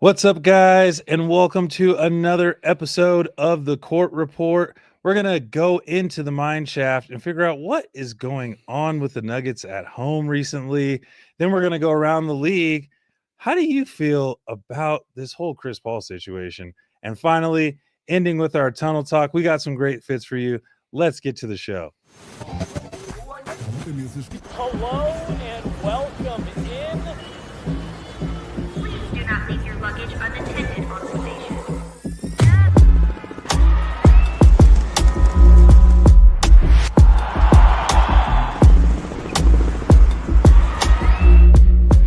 What's up, guys, and welcome to another episode of the Court Report. We're going to go into the mine shaft and figure out what is going on with the Nuggets at home recently. Then we're going to go around the league. How do you feel about this whole Chris Paul situation? And finally, ending with our tunnel talk. We got some great fits for you. Let's get to the show. Hello and welcome in. Please do not leave your luggage unattended on the station.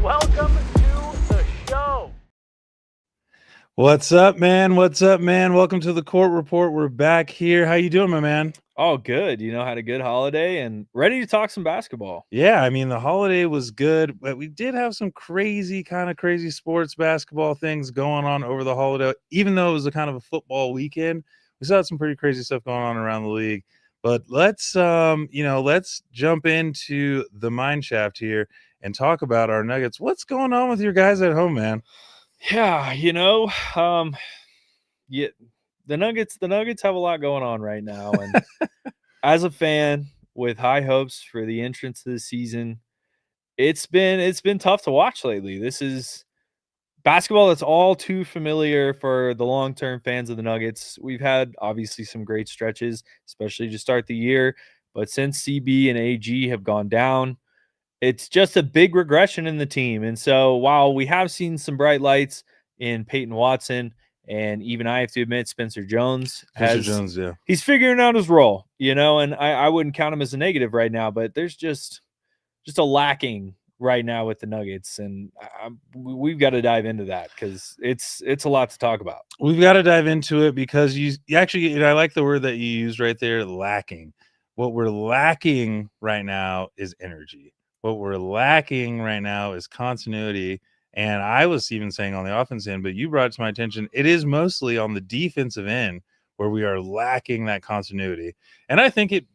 Welcome to the show. What's up, man? What's up, man? Welcome to the Court Report. We're back here. How you doing, my man? Oh, good. Had a good holiday and ready to talk some basketball. Yeah, I mean, the holiday was good, but we did have some crazy sports basketball things going on over the holiday. Even though it was a kind of a football weekend, we still had some pretty crazy stuff going on around the league. But let's jump into the mine shaft here and talk about our Nuggets. What's going on with your guys at home, man? Yeah, the Nuggets have a lot going on right now, and as a fan with high hopes for the entrance to the season, it's been tough to watch lately. This is basketball that's all too familiar for the long-term fans of the Nuggets. We've had obviously some great stretches, especially to start the year, but since CB and AG have gone down, it's just a big regression in the team. And so while we have seen some bright lights in Peyton Watson, and even I have to admit Spencer Jones he's figuring out his role, and I wouldn't count him as a negative right now, but there's just a lacking right now with the Nuggets, and we've got to dive into that because it's a lot to talk about. We've got to dive into it because you actually, I like the word that you used right there, lacking. What we're lacking right now is energy. What we're lacking right now is continuity. And I was even saying on the offense end, but you brought it to my attention, it is mostly on the defensive end where we are lacking that continuity. And I think it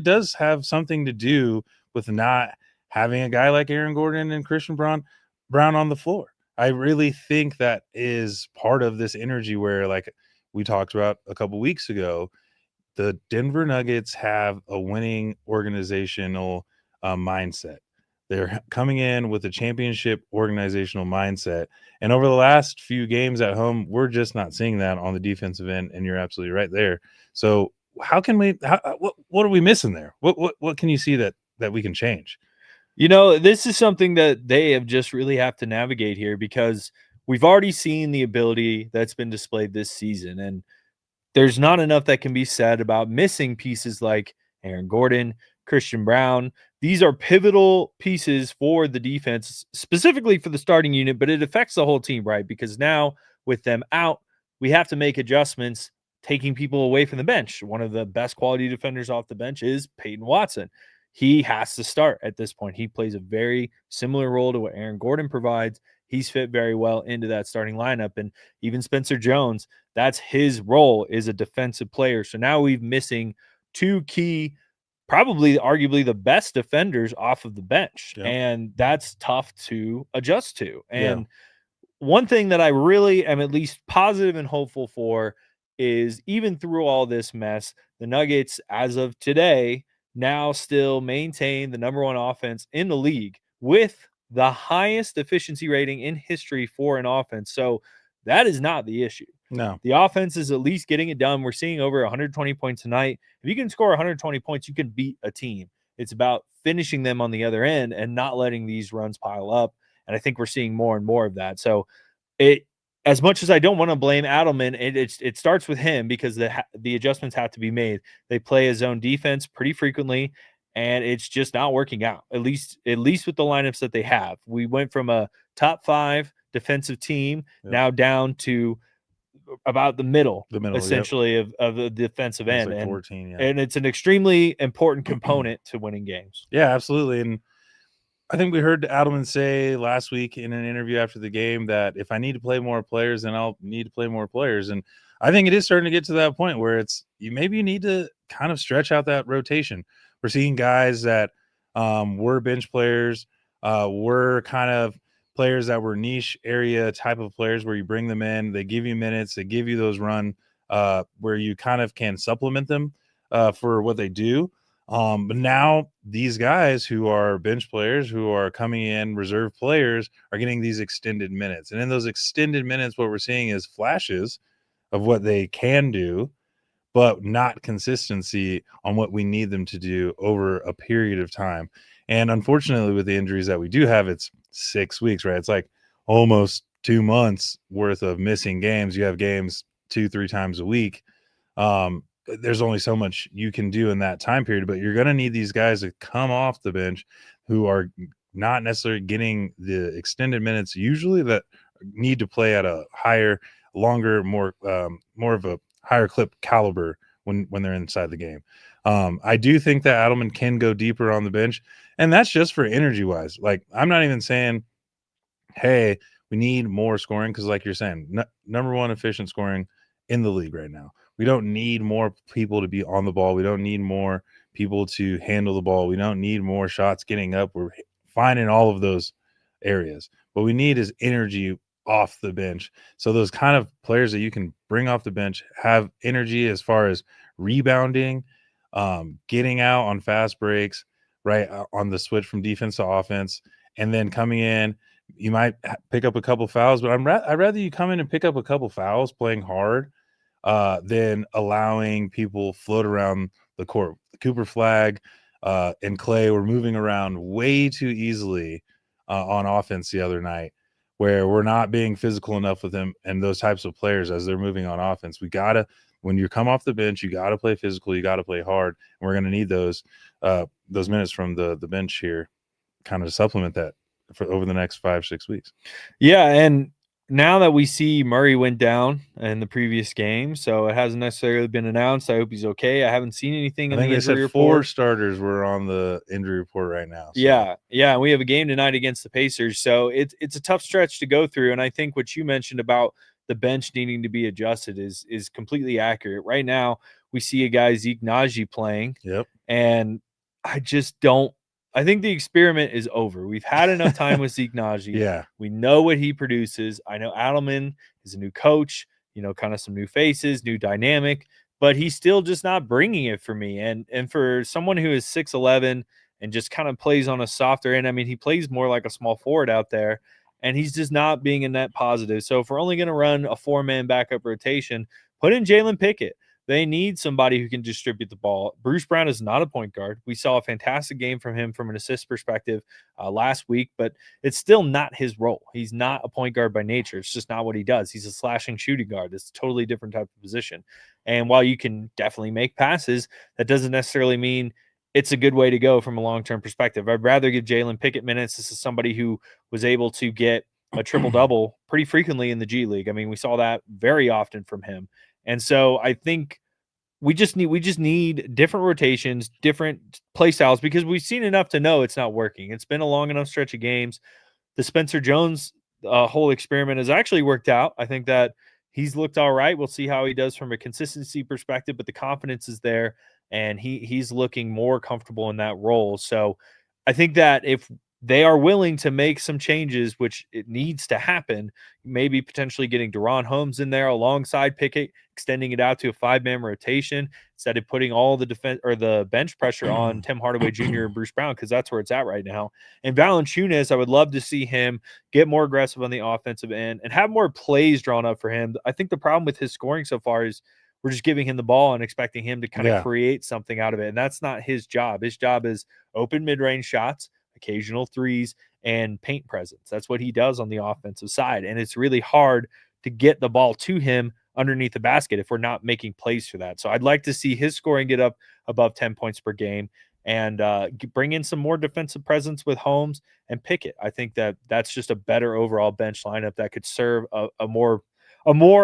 does have something to do with not having a guy like Aaron Gordon and Christian Brown on the floor. I really think that is part of this energy where, like we talked about a couple weeks ago, the Denver Nuggets have a winning organizational mindset. They're coming in with a championship organizational mindset. And over the last few games at home, we're just not seeing that on the defensive end. And you're absolutely right there. So what are we missing there? What can you see that we can change? This is something that they have just really have to navigate here because we've already seen the ability that's been displayed this season. And there's not enough that can be said about missing pieces like Aaron Gordon, Christian Brown. These are pivotal pieces for the defense, specifically for the starting unit, but it affects the whole team, right? Because now with them out, we have to make adjustments, taking people away from the bench. One of the best quality defenders off the bench is Peyton Watson. He has to start at this point. He plays a very similar role to what Aaron Gordon provides. He's fit very well into that starting lineup. And even Spencer Jones, that's his role, is a defensive player. So now we're missing two key, probably arguably the best defenders off of the bench. Yep. And that's tough to adjust to. And one thing that I really am at least positive and hopeful for is even through all this mess, the Nuggets, as of today, now still maintain the number one offense in the league with the highest efficiency rating in history for an offense. So that is not the issue. No. The offense is at least getting it done. We're seeing over 120 points tonight. If you can score 120 points, you can beat a team. It's about finishing them on the other end and not letting these runs pile up. And I think we're seeing more and more of that. So as much as I don't want to blame Adelman, it starts with him because the adjustments have to be made. They play a zone defense pretty frequently, and it's just not working out, at least with the lineups that they have. We went from a top 5 defensive team now down to about the middle essentially of the defensive end. Like and 14, and it's an extremely important component to winning games. Yeah, absolutely. And I think we heard Adelman say last week in an interview after the game that if I need to play more players, then I'll need to play more players. And I think it is starting to get to that point where you need to kind of stretch out that rotation. We're seeing guys that were bench players, were kind of players that were niche area type of players where you bring them in, they give you minutes, they give you those run where you kind of can supplement them for what they do. But now these guys who are bench players, who are coming in reserve players, are getting these extended minutes. And in those extended minutes, what we're seeing is flashes of what they can do, but not consistency on what we need them to do over a period of time. And unfortunately, with the injuries that we do have, it's 6 weeks, right? It's like almost 2 months worth of missing games. You have games 2-3 times a week. There's only so much you can do in that time period, but you're going to need these guys to come off the bench who are not necessarily getting the extended minutes usually, that need to play at a higher, longer, more of a higher clip caliber when they're inside the game. I do think that Adelman can go deeper on the bench, and that's just for energy wise. Like, I'm not even saying, hey, we need more scoring, because like you're saying, number one efficient scoring in the league right now. We don't need more people to be on the ball. We don't need more people to handle the ball. We don't need more shots getting up. We're finding all of those areas. What we need is energy off the bench. So those kind of players that you can bring off the bench have energy as far as rebounding, getting out on fast breaks, right, on the switch from defense to offense, and then coming in. You might pick up a couple fouls, but I'd rather you come in and pick up a couple fouls playing hard than allowing people float around the court. Cooper Flag and Clay were moving around way too easily on offense the other night, where we're not being physical enough with them and those types of players as they're moving on offense. We got to, when you come off the bench, you got to play physical, you got to play hard, and we're going to need those minutes from the bench here kind of to supplement that for over the next 5-6 weeks. Yeah, and now that we see Murray went down in the previous game, so it hasn't necessarily been announced. I hope he's okay. I haven't seen anything in the injury report. 4 starters were on the injury report right now. So. Yeah, we have a game tonight against the Pacers, so it's a tough stretch to go through. And I think what you mentioned about the bench needing to be adjusted is completely accurate. Right now, we see a guy, Zeke Naji, playing. Yep. And I just don't. I think the experiment is over. We've had enough time with Zeke Naji. Yeah. We know what he produces. I know Adelman is a new coach, kind of some new faces, new dynamic, but he's still just not bringing it for me. And for someone who is 6'11" and just kind of plays on a softer end, I mean, he plays more like a small forward out there, and he's just not being a net positive. So if we're only going to run a 4-man backup rotation, put in Jalen Pickett. They need somebody who can distribute the ball. Bruce Brown is not a point guard. We saw a fantastic game from him from an assist perspective last week, but it's still not his role. He's not a point guard by nature. It's just not what he does. He's a slashing shooting guard. It's a totally different type of position. And while you can definitely make passes, that doesn't necessarily mean it's a good way to go from a long-term perspective. I'd rather give Jalen Pickett minutes. This is somebody who was able to get a triple-double pretty frequently in the G League. I mean, we saw that very often from him. And so I think we just need different rotations, different play styles, because we've seen enough to know it's not working. It's been a long enough stretch of games. The Spencer Jones whole experiment has actually worked out. I think that he's looked all right. We'll see how he does from a consistency perspective, but the confidence is there, and he's looking more comfortable in that role. So I think that if they are willing to make some changes, which it needs to happen, maybe potentially getting Deron Holmes in there alongside Pickett, extending it out to a 5-man rotation instead of putting all the defense or the bench pressure on Tim Hardaway Jr. and Bruce Brown, because that's where it's at right now. And Valanciunas, I would love to see him get more aggressive on the offensive end and have more plays drawn up for him. I think the problem with his scoring so far is we're just giving him the ball and expecting him to kind of create something out of it. And that's not his job. His job is open mid-range shots, occasional threes, and paint presence. That's what he does on the offensive side. And it's really hard to get the ball to him underneath the basket if we're not making plays for that. So I'd like to see his scoring get up above 10 points per game and bring in some more defensive presence with Holmes and Pickett. I think that that's just a better overall bench lineup that could serve a more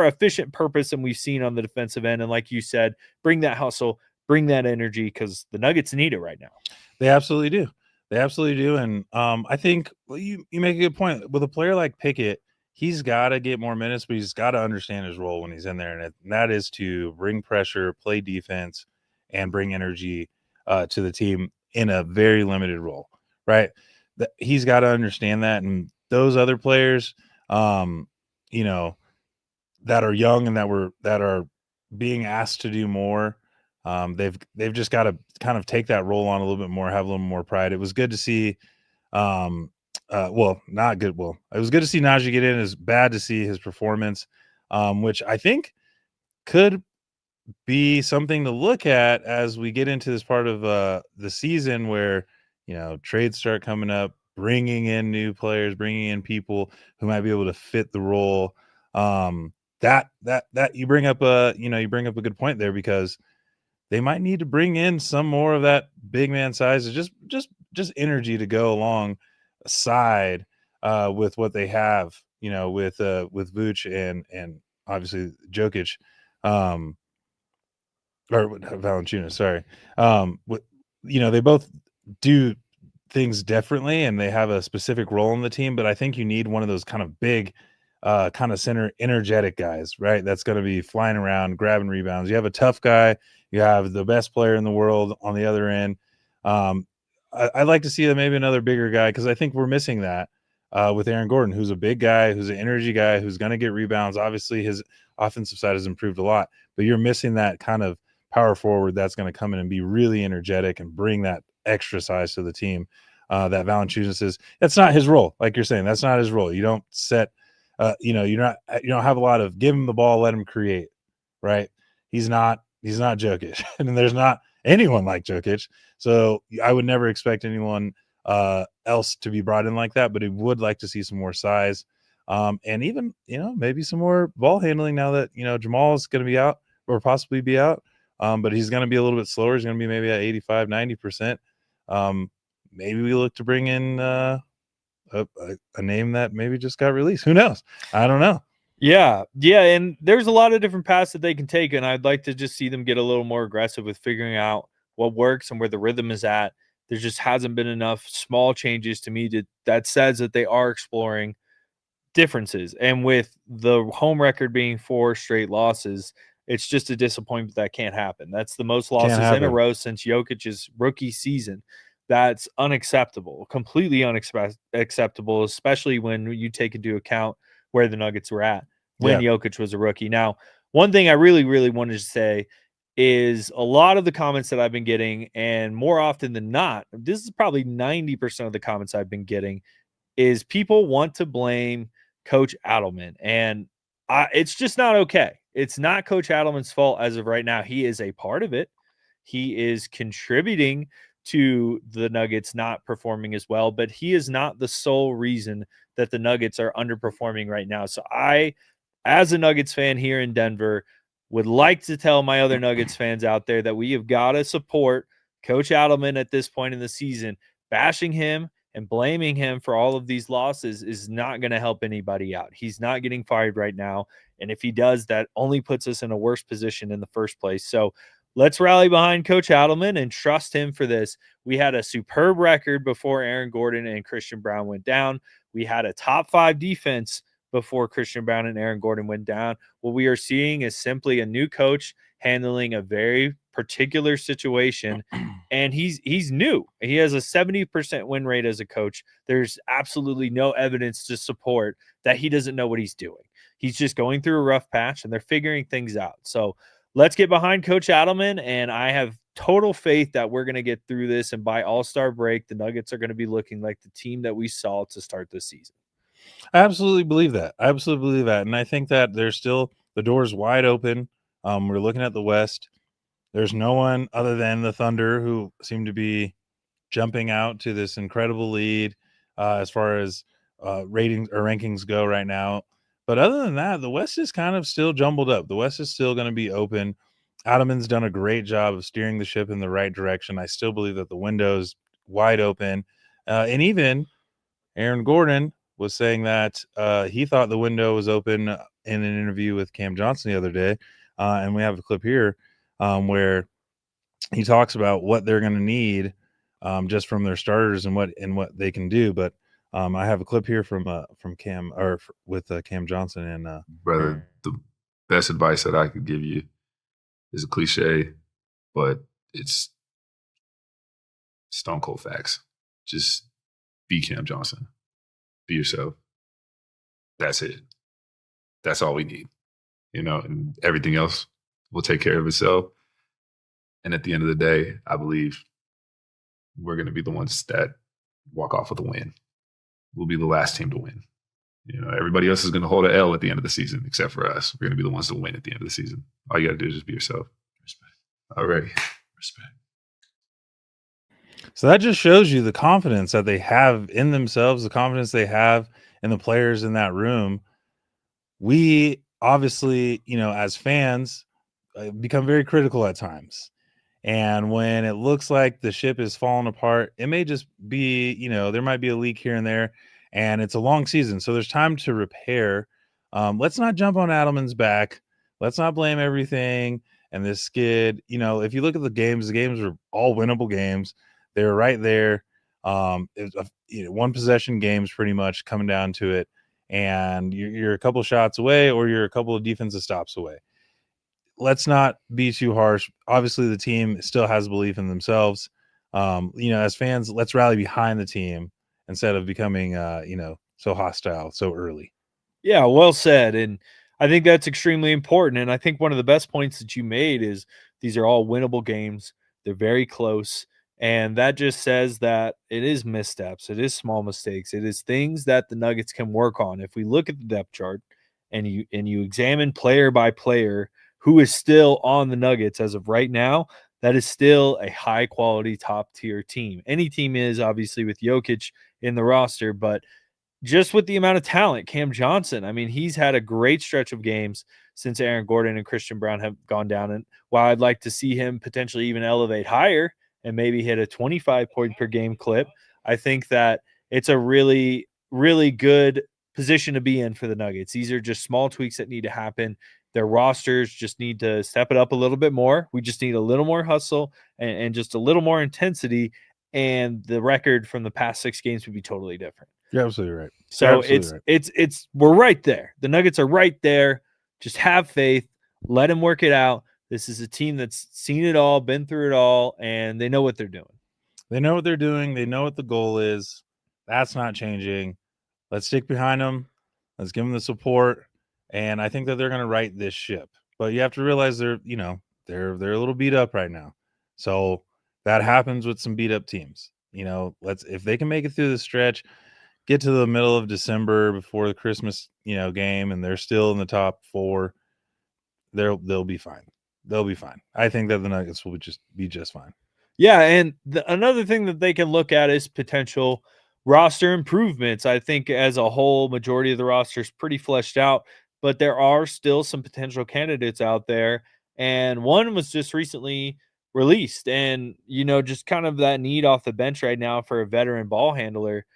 efficient purpose than we've seen on the defensive end. And like you said, bring that hustle, bring that energy, because the Nuggets need it right now. They absolutely do. They absolutely do. And I think you make a good point. With a player like Pickett, he's got to get more minutes, but he's got to understand his role when he's in there. And that is to bring pressure, play defense, and bring energy to the team in a very limited role, right? he's got to understand that. And those other players, you know, that are young and that are being asked to do more, they've just got to kind of take that role on a little bit more, have a little more pride. It was good to see. Well, not good. Well, it was good to see Najee get in. It's bad to see his performance, which I think could be something to look at as we get into this part of the season where, trades start coming up, bringing in new players, bringing in people who might be able to fit the role. That you bring up a good point there, because they might need to bring in some more of that big man size, just energy to go along side with what they have, with Vooch and obviously Jokic, or Valanciunas, sorry. They both do things differently and they have a specific role in the team, but I think you need one of those kind of big, kind of center energetic guys, right? That's going to be flying around, grabbing rebounds. You have a tough guy, you have the best player in the world on the other end. I'd like to see maybe another bigger guy, because I think we're missing that with Aaron Gordon, who's a big guy, who's an energy guy, who's going to get rebounds. Obviously, his offensive side has improved a lot, but you're missing that kind of power forward that's going to come in and be really energetic and bring that extra size to the team. That Valanciunas is. That's not his role. Like you're saying, that's not his role. You don't set, you don't have a lot of give him the ball, let him create, right? He's not Jokic, and there's not anyone like Jokic. So I would never expect anyone else to be brought in like that, but he would like to see some more size. And even, maybe some more ball handling now that, Jamal is going to be out or possibly be out. But he's going to be a little bit slower. He's going to be maybe at 85, 90%. Maybe we look to bring in a name that maybe just got released. Who knows? I don't know. Yeah. And there's a lot of different paths that they can take. And I'd like to just see them get a little more aggressive with figuring out what works and where the rhythm is at. There just hasn't been enough small changes to me that says that they are exploring differences. And with the home record being 4 straight losses, it's just a disappointment that can't happen. That's the most losses in a row since Jokic's rookie season. That's unacceptable, completely unacceptable, especially when you take into account where the Nuggets were at when Jokic was a rookie. Now, one thing I really, really wanted to say is a lot of the comments that I've been getting, and more often than not, this is probably 90% of the comments I've been getting, is people want to blame Coach Adelman. And it's just not okay. It's not Coach Adelman's fault as of right now. He is a part of it. He is contributing to the Nuggets not performing as well, but he is not the sole reason that the Nuggets are underperforming right now. So I, as a Nuggets fan here in Denver, would like to tell my other Nuggets fans out there that we have got to support Coach Adelman at this point in the season. Bashing him and blaming him for all of these losses is not going to help anybody out. He's not getting fired right now. And if he does, that only puts us in a worse position in the first place. So let's rally behind Coach Adelman and trust him for this. We had a superb record before Aaron Gordon and Christian Braun went down. We had a top 5 defense before Christian Braun and Aaron Gordon went down. What we are seeing is simply a new coach handling a very particular situation, and he's new. He has a 70% win rate as a coach. There's absolutely no evidence to support that he doesn't know what he's doing. He's just going through a rough patch, and they're figuring things out. So let's get behind Coach Adelman, and I have total faith that we're going to get through this, and by All-Star break, the Nuggets are going to be looking like the team that we saw to start this season. I absolutely believe that. And I think that there's still the door's wide open. We're looking at the West. There's no one other than the Thunder who seem to be jumping out to this incredible lead as far as ratings or rankings go right now. But other than that, the West is kind of still jumbled up. The West is still going to be open. Adelman's done a great job of steering the ship in the right direction. I still believe that the window is wide open. And even Aaron Gordon was saying that he thought the window was open in an interview with Cam Johnson the other day. And we have a clip here where he talks about what they're going to need just from their starters and what they can do. But I have a clip here from Cam with Cam Johnson and brother. The best advice that I could give you is a cliche, but it's stone cold facts. Just be Cam Johnson. Be yourself. That's it. That's all we need. And everything else will take care of itself. And at the end of the day, I believe we're going to be the ones that walk off with a win. We'll be the last team to win. Everybody else is going to hold an L at the end of the season, except for us. We're going to be the ones to win at the end of the season. All you got to do is just be yourself. Respect. Alrighty. Respect. So that just shows you the confidence that they have in themselves, the confidence they have in the players in that room. We obviously, as fans, become very critical at times. And when it looks like the ship is falling apart, it may just be, there might be a leak here and there, and it's a long season. So there's time to repair. Let's not jump on Adelman's back. Let's not blame everything and this skid. If you look at the games were all winnable games. They were right there. It was one possession games pretty much coming down to it. And you're a couple shots away or you're a couple of defensive stops away. Let's not be too harsh. Obviously, the team still has belief in themselves. As fans, let's rally behind the team instead of becoming, so hostile so early. Yeah, well said. And I think that's extremely important. And I think one of the best points that you made is these are all winnable games. They're very close. And that just says that it is missteps. It is small mistakes. It is things that the Nuggets can work on. If we look at the depth chart and you examine player by player who is still on the Nuggets as of right now, that is still a high quality top tier team. Any team is, obviously, with Jokic in the roster, but just with the amount of talent, Cam Johnson, I mean, he's had a great stretch of games since Aaron Gordon and Christian Brown have gone down. And while I'd like to see him potentially even elevate higher and maybe hit a 25-point per game clip, I think that it's a really, really good position to be in for the Nuggets. These are just small tweaks that need to happen. Their rosters just need to step it up a little bit more. We just need a little more hustle and just a little more intensity, and the record from the past 6 games would be totally different. You're absolutely right. So it's we're right there. The Nuggets are right there. Just have faith. Let them work it out. This is a team that's seen it all, been through it all, and they know what they're doing. They know what they're doing. They know what the goal is. That's not changing. Let's stick behind them. Let's give them the support. And I think that they're going to right this ship. But you have to realize they're a little beat up right now. So that happens with some beat up teams. If they can make it through the stretch, get to the middle of December before the Christmas, game, and they're still in the top 4, they'll be fine. They'll be fine. I think that the Nuggets will be just fine. Yeah, and another thing that they can look at is potential roster improvements. I think as a whole, majority of the roster is pretty fleshed out, but there are still some potential candidates out there. And one was just recently released. And, just kind of that need off the bench right now for a veteran ball handler.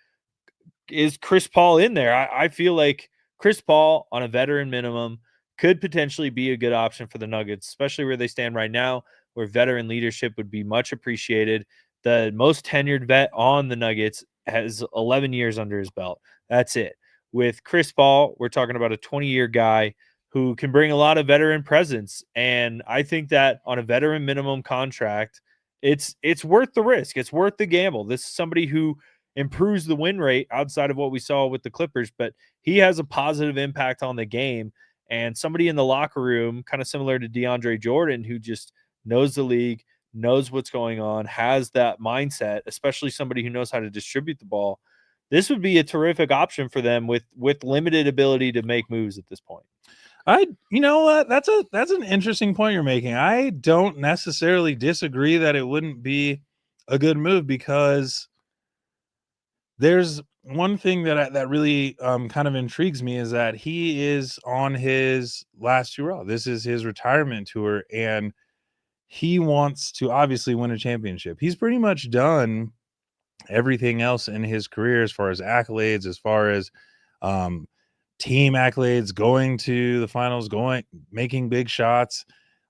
Is Chris Paul in there? I feel like Chris Paul on a veteran minimum could potentially be a good option for the Nuggets, especially where they stand right now, where veteran leadership would be much appreciated. The most tenured vet on the Nuggets has 11 years under his belt. That's it. With Chris Paul, we're talking about a 20-year guy who can bring a lot of veteran presence. And I think that on a veteran minimum contract, it's worth the risk. It's worth the gamble. This is somebody who improves the win rate outside of what we saw with the Clippers, but he has a positive impact on the game. And somebody in the locker room, kind of similar to DeAndre Jordan, who just knows the league, knows what's going on, has that mindset, especially somebody who knows how to distribute the ball. This would be a terrific option for them with limited ability to make moves at this point. You know what? That's an interesting point you're making. I don't necessarily disagree that it wouldn't be a good move, because there's one thing that really kind of intrigues me is that he is on his last hurrah. This is his retirement tour, and he wants to obviously win a championship. He's pretty much done everything else in his career as far as accolades, as far as team accolades, going to the finals, making big shots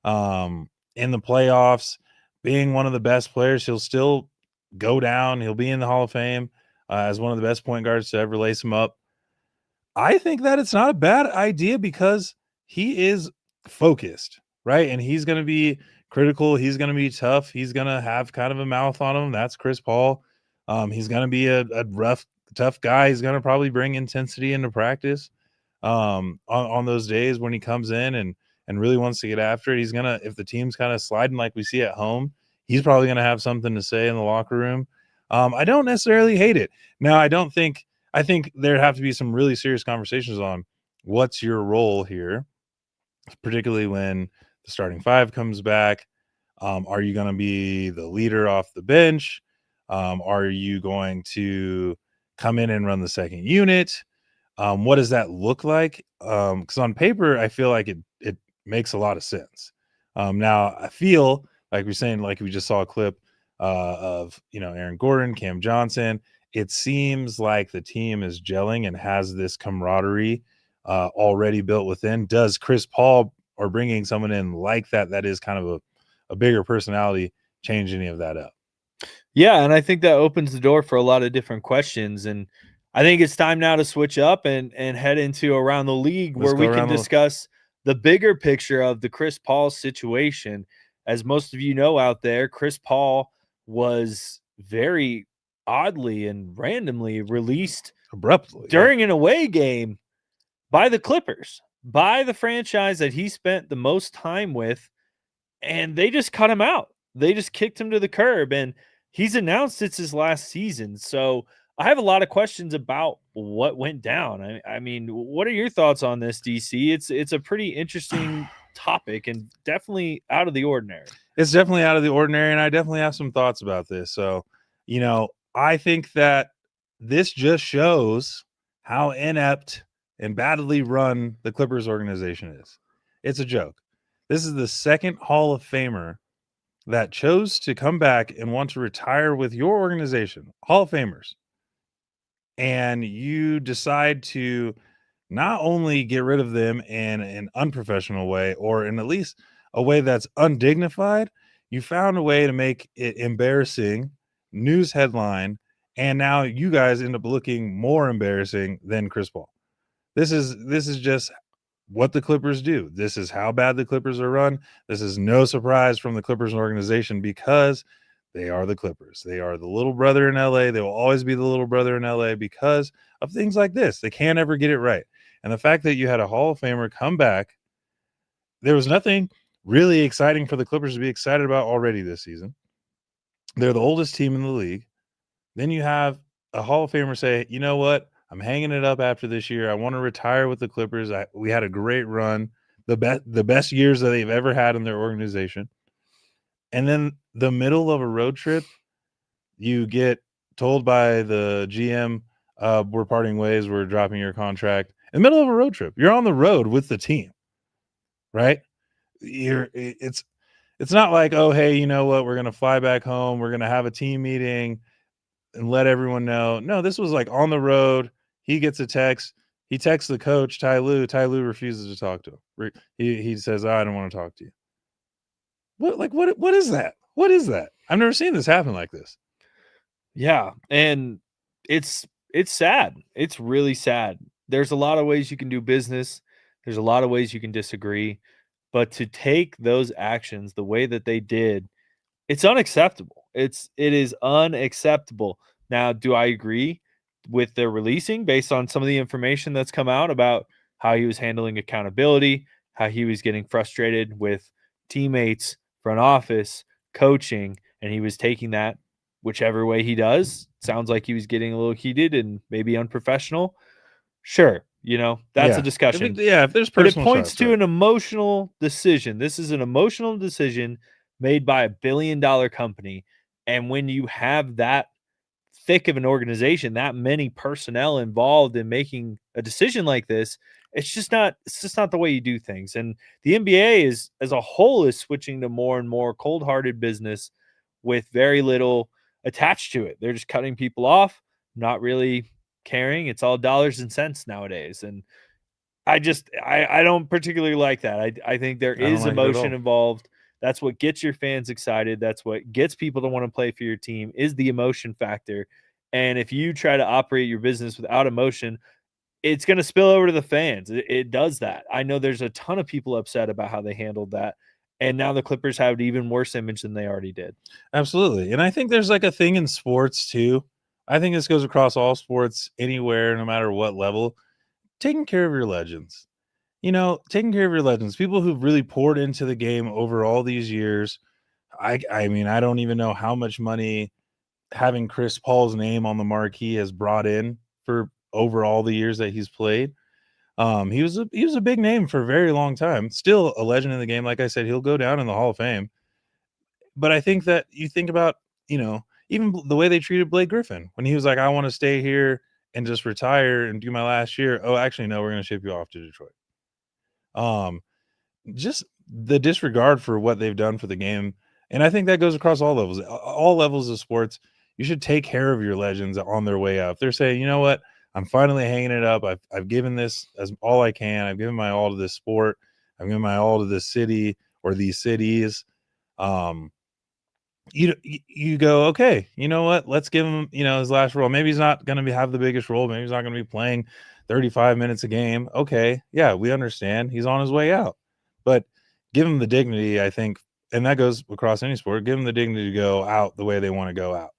in the playoffs, being one of the best players. He'll still go down. He'll be in the Hall of Fame as one of the best point guards to ever lace him up. I think that it's not a bad idea because he is focused, right? And he's going to be critical. He's going to be tough. He's going to have kind of a mouth on him. That's Chris Paul. He's going to be a rough, tough guy. He's going to probably bring intensity into practice on those days when he comes in and really wants to get after it. He's going to, if the team's kind of sliding like we see at home, he's probably going to have something to say in the locker room. I don't necessarily hate it. Now, I think there'd have to be some really serious conversations on what's your role here, particularly when the starting five comes back. Are you going to be the leader off the bench? Are you going to come in and run the second unit? What does that look like? Because on paper, I feel like it makes a lot of sense. Now, I feel like we're saying, like we just saw a clip of Aaron Gordon, Cam Johnson. It seems like the team is gelling and has this camaraderie already built within. Does Chris Paul or bringing someone in like that is kind of a bigger personality change any of that up? Yeah, and I think that opens the door for a lot of different questions. And I think it's time now to switch up and head into Around the League, Let's where go we can around the- discuss the bigger picture of the Chris Paul situation. As most of you know out there, Chris Paul was very oddly and randomly released Abruptly during an away game by the Clippers, by the franchise that he spent the most time with, and they just cut him out. They just kicked him to the curb, and he's announced it's his last season. So I have a lot of questions about what went down. I mean, what are your thoughts on this, DC? It's a pretty interesting topic and definitely out of the ordinary. It's definitely out of the ordinary, and I definitely have some thoughts about this. So, I think that this just shows how inept and badly run the Clippers organization is. It's a joke. This is the second Hall of Famer that chose to come back and want to retire with your organization, Hall of Famers. And you decide to not only get rid of them in an unprofessional way or in at least a way that's undignified, you found a way to make it embarrassing, news headline, and now you guys end up looking more embarrassing than Chris Paul. This is just what the Clippers do. This is how bad the Clippers are run. This is no surprise from the Clippers organization because they are the Clippers. They are the little brother in LA. They will always be the little brother in LA because of things like this. They can't ever get it right. And the fact that you had a Hall of Famer come back, there was nothing really exciting for the Clippers to be excited about already this season. They're the oldest team in the league. Then you have a Hall of Famer say, you know what? I'm hanging it up after this year. I want to retire with the Clippers. We had a great run, the best years that they've ever had in their organization. And then the middle of a road trip, you get told by the GM, we're parting ways, we're dropping your contract. In the middle of a road trip, you're on the road with the team, right? It's not like, oh, hey, you know what? We're going to fly back home. We're going to have a team meeting and let everyone know. No, this was like on the road. He gets a text. He texts the coach, Ty Lue. Ty Lue refuses to talk to him. He says, I don't want to talk to you. What is that? What is that? I've never seen this happen like this. Yeah, and it's sad. It's really sad. There's a lot of ways you can do business. There's a lot of ways you can disagree, but to take those actions the way that they did, it's unacceptable. It is unacceptable. Now, do I agree with their releasing based on some of the information that's come out about how he was handling accountability, how he was getting frustrated with teammates, front office, coaching, and he was taking that whichever way he does? Sounds like he was getting a little heated and maybe unprofessional. Sure, that's a discussion. If there's But it personal points shots, to right. an emotional decision. This is an emotional decision made by $1 billion company. And when you have that thick of an organization, that many personnel involved in making a decision like this, it's just not the way you do things. And the NBA is, as a whole, is switching to more and more cold-hearted business with very little attached to it. They're just cutting people off, not really caring. It's all dollars and cents nowadays. And I don't particularly like that. I think there don't is like it at emotion all. involved. That's what gets your fans excited. That's what gets people to want to play for your team, is the emotion factor. And if you try to operate your business without emotion, it's going to spill over to the fans. It does that. I know there's a ton of people upset about how they handled that. And now the Clippers have an even worse image than they already did. Absolutely. And I think there's like a thing in sports too, I think this goes across all sports, anywhere, no matter what level. Taking care of your legends. Taking care of your legends, people who've really poured into the game over all these years. I mean, I don't even know how much money having Chris Paul's name on the marquee has brought in for over all the years that he's played. He was a big name for a very long time. Still a legend in the game. Like I said, he'll go down in the Hall of Fame. But I think that you think about, even the way they treated Blake Griffin when he was like, I want to stay here and just retire and do my last year. Oh, actually, no, we're going to ship you off to Detroit. Just the disregard for what they've done for the game. And I think that goes across all levels of sports. You should take care of your legends on their way out. If they're saying, you know what, I'm finally hanging it up. I've given this as all I can. I've given my all to this sport. I've given my all to this city or these cities. You go, okay, you know what? Let's give him, his last role. Maybe he's not going to have the biggest role. Maybe he's not going to be playing 35 minutes a game. Okay, yeah, we understand. He's on his way out. But give him the dignity, I think, and that goes across any sport. Give them the dignity to go out the way they want to go out.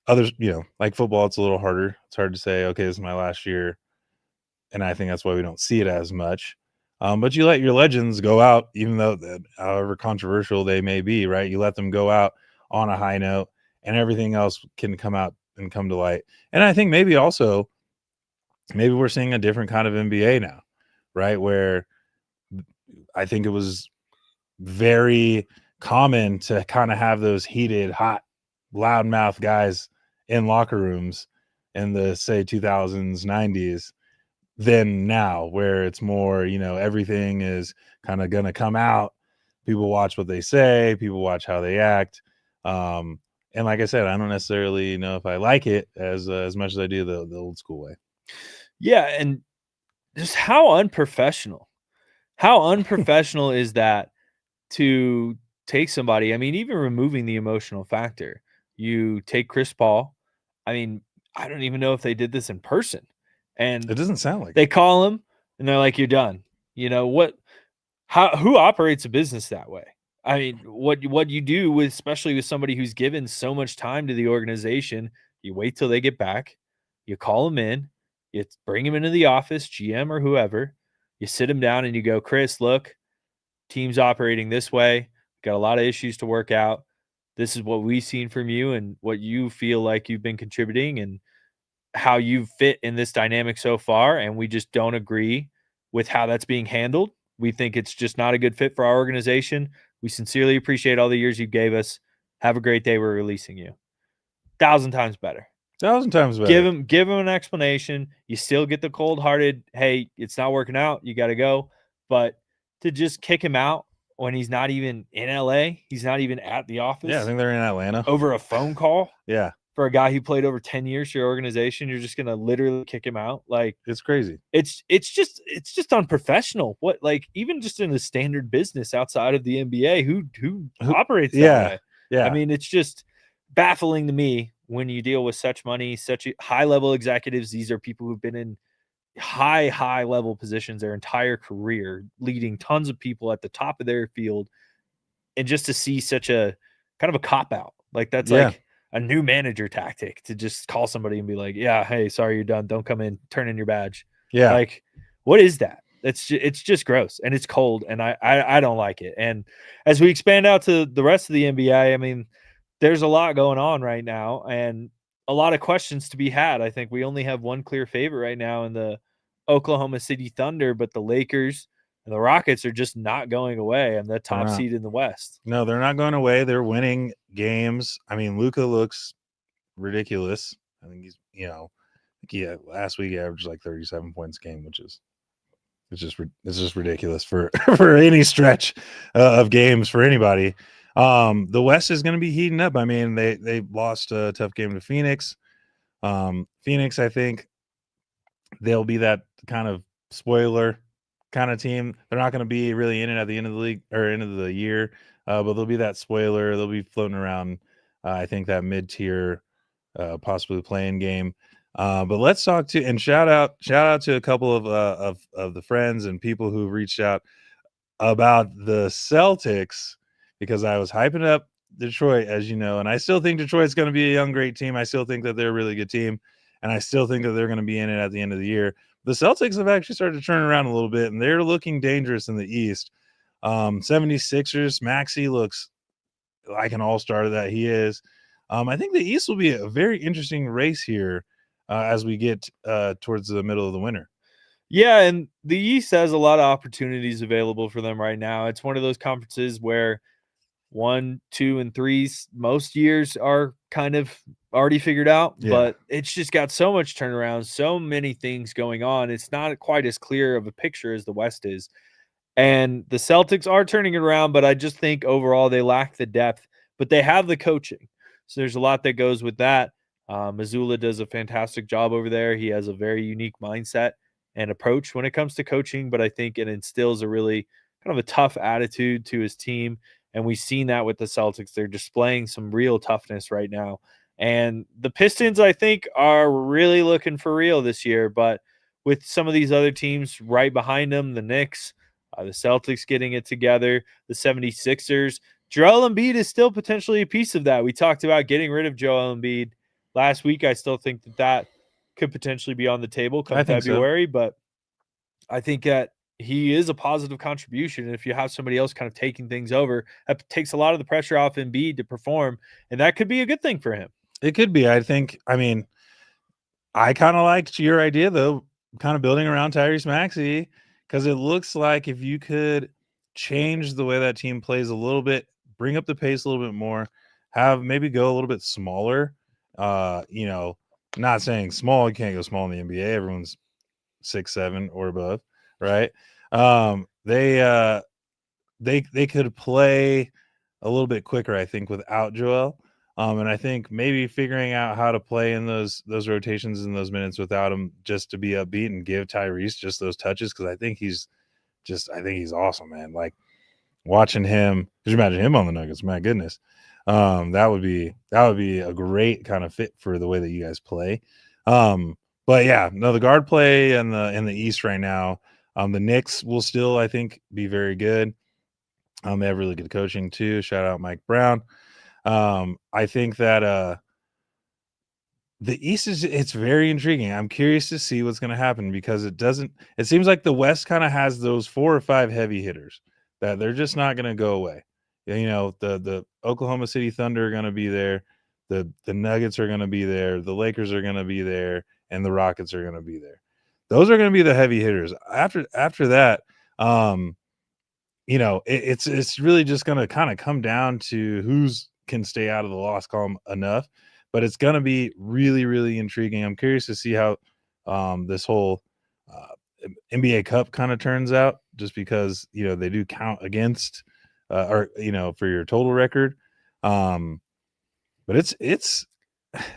Others, like football, it's a little harder. It's hard to say, okay, this is my last year, and I think that's why we don't see it as much. But you let your legends go out, even though however controversial they may be, right? You let them go out on a high note, and everything else can come out and come to light. And I think maybe we're seeing a different kind of NBA now, right? Where I think it was very common to kind of have those heated, hot, loudmouth guys in locker rooms in the, say, 2000s, 90s than now, where it's more, everything is kind of going to come out. People watch what they say. People watch how they act. And like I said, I don't necessarily know if I like it as much as I do the old school way. Yeah, and just how unprofessional. How unprofessional is that to take somebody? I mean, even removing the emotional factor. You take Chris Paul. I mean, I don't even know if they did this in person. And it doesn't sound like they call him and they're like, you're done. Who operates a business that way? I mean, what you do especially with somebody who's given so much time to the organization, you wait till they get back, you call them in, you bring him into the office, GM or whoever, you sit him down and you go, Chris, look, team's operating this way. Got a lot of issues to work out. This is what we've seen from you and what you feel like you've been contributing and how you fit in this dynamic so far. And we just don't agree with how that's being handled. We think it's just not a good fit for our organization. We sincerely appreciate all the years you gave us. Have a great day. We're releasing you. 1,000 times better. 1,000 times better. Give him an explanation. You still get the cold-hearted, hey, it's not working out. You got to go. But to just kick him out when he's not even in LA, he's not even at the office. Yeah, I think they're in Atlanta. Over a phone call. Yeah. For a guy who played over 10 years for your organization, you're just going to literally kick him out. Like, it's crazy. It's just unprofessional. What, like, even just in the standard business outside of the NBA, who operates that way? Yeah. I mean, it's just baffling to me when you deal with such money, such high level executives. These are people who've been in high level positions their entire career, leading tons of people at the top of their field. And just to see such a kind of a cop out, like that's like a new manager tactic to just call somebody and be like, yeah, hey, sorry, you're done. Don't come in, turn in your badge. Yeah. Like, what is that? It's just gross and it's cold. And I don't like it. And as we expand out to the rest of the NBA, I mean, there's a lot going on right now and a lot of questions to be had. I think we only have one clear favorite right now in the Oklahoma City Thunder, but the Lakers and the Rockets are just not going away and the top seed in the West. No, they're not going away. They're winning games. I mean, Luka looks ridiculous. I think he's, last week he averaged like 37 points a game, which is it's just ridiculous for any stretch of games for anybody. The West is going to be heating up. I mean, they lost a tough game to Phoenix. Phoenix, I think they'll be that kind of spoiler kind of team. They're not going to be really in it at the end of the league or end of the year, but they'll be that spoiler. They'll be floating around. I think that mid-tier, possibly playing game. But let's talk to and shout out to a couple of the friends and people who reached out about the Celtics because I was hyping up Detroit, as you know, and I still think Detroit's going to be a young, great team. I still think that they're a really good team, and I still think that they're going to be in it at the end of the year. The Celtics have actually started to turn around a little bit, and they're looking dangerous in the East. 76ers, Maxey looks like an all-star that he is. I think the East will be a very interesting race here as we get towards the middle of the winter. Yeah, and the East has a lot of opportunities available for them right now. It's one of those conferences where 1, 2, and 3s most years are kind of already figured out, Yeah. but it's just got so much turnaround, so many things going on. It's not quite as clear of a picture as the West is. And the Celtics are turning it around, but I just think overall they lack the depth, but they have the coaching. So there's a lot that goes with that. Missoula does a fantastic job over there. He has a very unique mindset and approach when it comes to coaching, but I think it instills a really kind of a tough attitude to his team. And we've seen that with the Celtics. They're displaying some real toughness right now. And the Pistons, I think, are really looking for real this year. But with some of these other teams right behind them, the Knicks, the Celtics getting it together, the 76ers, Joel Embiid is still potentially a piece of that. We talked about getting rid of Joel Embiid last week. I still think that could potentially be on the table come I think so. February, but I think that he is a positive contribution. And if you have somebody else kind of taking things over, that takes a lot of the pressure off Embiid to perform, and that could be a good thing for him. It could be. I mean, I kind of liked your idea, though, kind of building around Tyrese Maxey, because it looks like if you could change the way that team plays a little bit, bring up the pace a little bit more, have maybe go a little bit smaller. Not saying small, you can't go small in the NBA. Everyone's 6'7" or above, right? They could play a little bit quicker, I think, without Joel. And I think maybe figuring out how to play in those rotations in those minutes without him, just to be upbeat and give Tyrese just those touches, because I think he's awesome, man. Like watching him, could you imagine him on the Nuggets? My goodness. That would be a great kind of fit for the way that you guys play. But yeah, no, the guard play in the East right now. The Knicks will still, I think, be very good. They have really good coaching too. Shout out Mike Brown. I think that the East it's very intriguing. I'm curious to see what's going to happen, because it seems like the West kind of has those 4 or 5 heavy hitters that they're just not going to go away. The Oklahoma City Thunder are going to be there. The Nuggets are going to be there. The Lakers are going to be there, and the Rockets are going to be there. Those are going to be the heavy hitters. After that, it's really just going to kind of come down to who's can stay out of the loss column enough, but it's going to be really, really intriguing. I'm curious to see how this whole NBA Cup kind of turns out, just because they do count against for your total record. But it's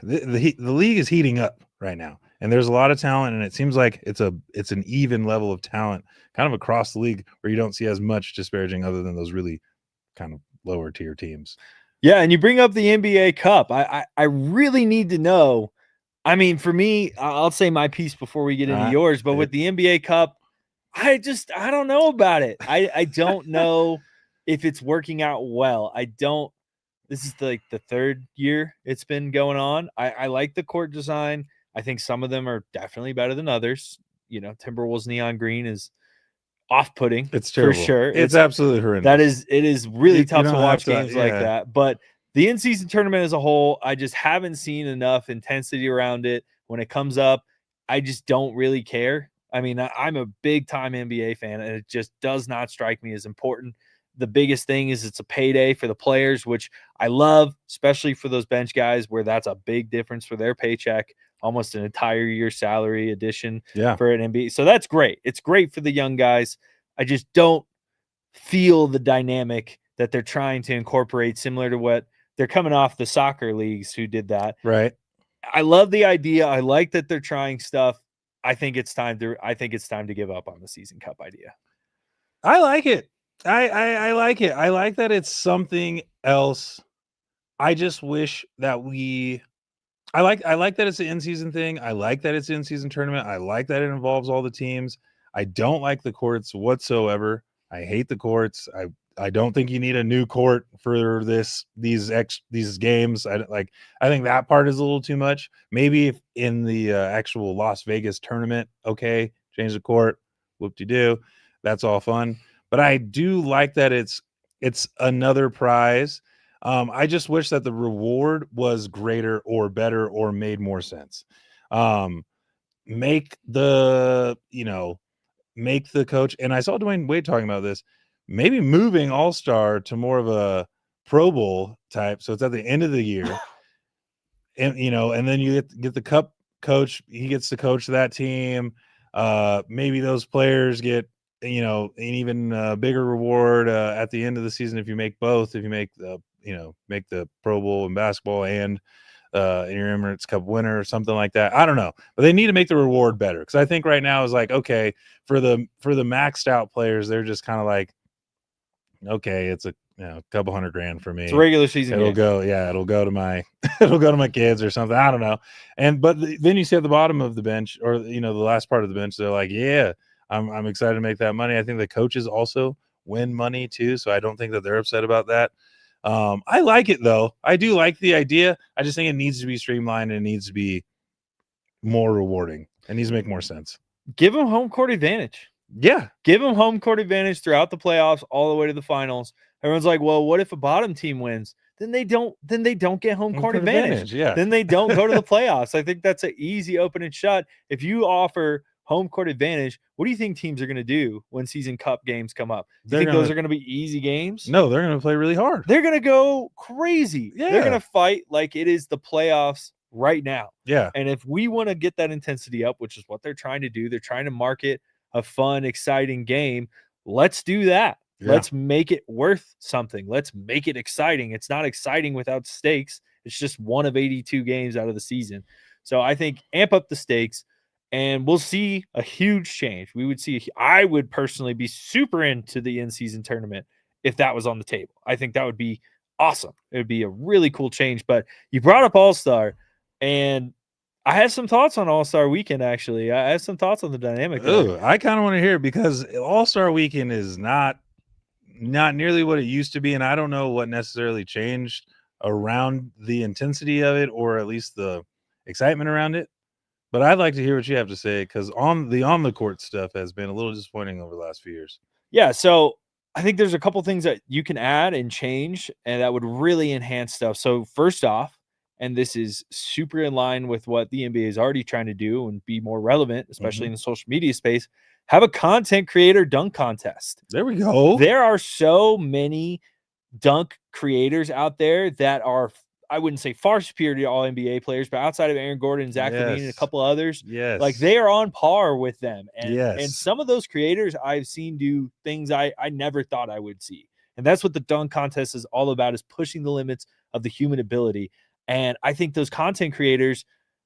the league is heating up right now, and there's a lot of talent, and it seems like it's an even level of talent kind of across the league, where you don't see as much disparaging other than those really kind of lower tier teams. Yeah, and you bring up the NBA Cup. I really need to know. I mean, for me, I'll say my piece before we get into yours, but with the NBA Cup, I don't know about it. I don't know if it's working out well. This is the third year it's been going on. I like the court design. I think some of them are definitely better than others. Timberwolves neon green is off-putting. It's terrible. For sure. It's absolutely horrendous. It is really tough to watch games like that. But the in-season tournament as a whole, I just haven't seen enough intensity around it. When it comes up, I just don't really care. I mean, I'm a big-time NBA fan, and it just does not strike me as important. The biggest thing is it's a payday for the players, which I love, especially for those bench guys, where that's a big difference for their paycheck, almost an entire year salary addition for an NBA. So that's great. It's great for the young guys. I just don't feel the dynamic that they're trying to incorporate, similar to what they're coming off the soccer leagues who did that. Right. I love the idea. I like that they're trying stuff. I think it's time to give up on the season cup idea. I like it. I like it. I like that it's something else. I just wish that I like that it's an in-season thing. I like that it's an in-season tournament. I like that it involves all the teams. I don't like the courts whatsoever. I hate the courts. I don't think you need a new court for these games. I think that part is a little too much. Maybe if in the actual Las Vegas tournament, okay, change the court, whoop-de-doo, that's all fun. But I do like that it's another prize. I just wish that the reward was greater or better or made more sense. Make the coach, and I saw Dwayne Wade talking about this, maybe moving All-Star to more of a Pro Bowl type, so it's at the end of the year. And and then you get the Cup coach, he gets to coach that team. Maybe those players get an even bigger reward at the end of the season if you make both, if you make the Pro Bowl in basketball and in your Emirates Cup winner or something like that. I don't know, but they need to make the reward better, because I think right now is like, okay, for the maxed out players, they're just kind of like, okay, it's a couple $100,000 for me. It's a regular season It'll go to my it'll go to my kids or something. I don't know. But then you see at the bottom of the bench, or the last part of the bench, they're like, yeah, I'm excited to make that money. I think the coaches also win money too, so I don't think that they're upset about that. I like it though. I do like the idea. I just think it needs to be streamlined and it needs to be more rewarding. It needs to make more sense. Give them home court advantage. Yeah. Give them home court advantage throughout the playoffs, all the way to the finals. Everyone's like, well, what if a bottom team wins? Then they don't get home court advantage. Yeah. Then they don't go to the playoffs. I think that's an easy open and shut. If you offer home court advantage, what do you think teams are going to do when season cup games come up? Do you think those are going to be easy games? No, they're going to play really hard. They're going to go crazy. Yeah. They're going to fight like it is the playoffs right now. Yeah. And if we want to get that intensity up, which is what they're trying to do, they're trying to market a fun, exciting game. Let's do that. Yeah. Let's make it worth something. Let's make it exciting. It's not exciting without stakes. It's just one of 82 games out of the season. So I think amp up the stakes, and we'll see a huge change. I would personally be super into the in-season tournament if that was on the table. I think that would be awesome. It would be a really cool change. But you brought up All-Star, and I had some thoughts on All-Star Weekend, actually. I had some thoughts on the dynamic. Ooh, I kind of want to hear it, because All-Star Weekend is not nearly what it used to be, and I don't know what necessarily changed around the intensity of it, or at least the excitement around it. But I'd like to hear what you have to say, because on the court stuff has been a little disappointing over the last few years. Yeah, so I think there's a couple things that you can add and change, and that would really enhance stuff. So first off, and this is super in line with what the NBA is already trying to do and be more relevant, especially in the social media space, have a content creator dunk contest. There we go. There are so many dunk creators out there that are, I wouldn't say far superior to all NBA players, but outside of Aaron Gordon, Zach LaVine, and a couple others, like they are on par with them. And some of those creators I've seen do things I never thought I would see. And that's what the dunk contest is all about, is pushing the limits of the human ability. And I think those content creators,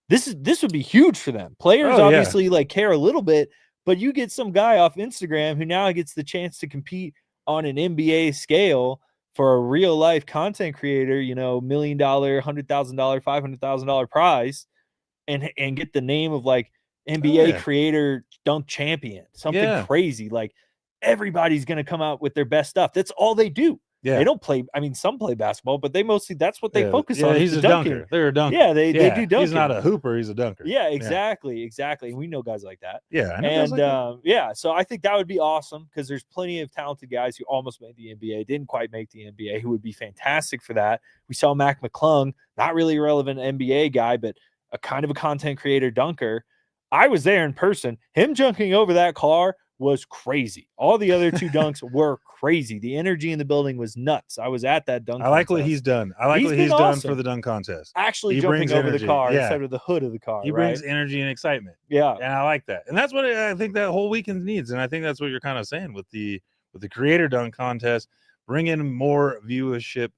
this would be huge for them. Players obviously like care a little bit, but you get some guy off Instagram who now gets the chance to compete on an NBA scale for a real life content creator, $1 million, $100,000, $500,000 prize, and get the name of like NBA creator dunk champion, something crazy. Like everybody's going to come out with their best stuff. That's all they do. Yeah. They don't play. I mean, some play basketball, but they mostly, that's what they focus on. He's a dunker. They're a dunker. Yeah, they do dunking. He's not a hooper. He's a dunker. Yeah, exactly. We know guys like that. Yeah. I know and like so I think that would be awesome, because there's plenty of talented guys who almost made the NBA, didn't quite make the NBA, who would be fantastic for that. We saw Mac McClung, not really a relevant NBA guy, but a kind of a content creator dunker. I was there in person. Him jumping over that car was crazy. All the other two dunks were crazy. The energy in the building was nuts. I was at that dunk I like contest. what he's done. I like what he's done for the dunk contest. Actually jumping over the car instead of the hood of the car. He brings energy and excitement. Yeah. And I like that. And that's what I think that whole weekend needs. And I think that's what you're kind of saying with the creator dunk contest. Bring in more viewership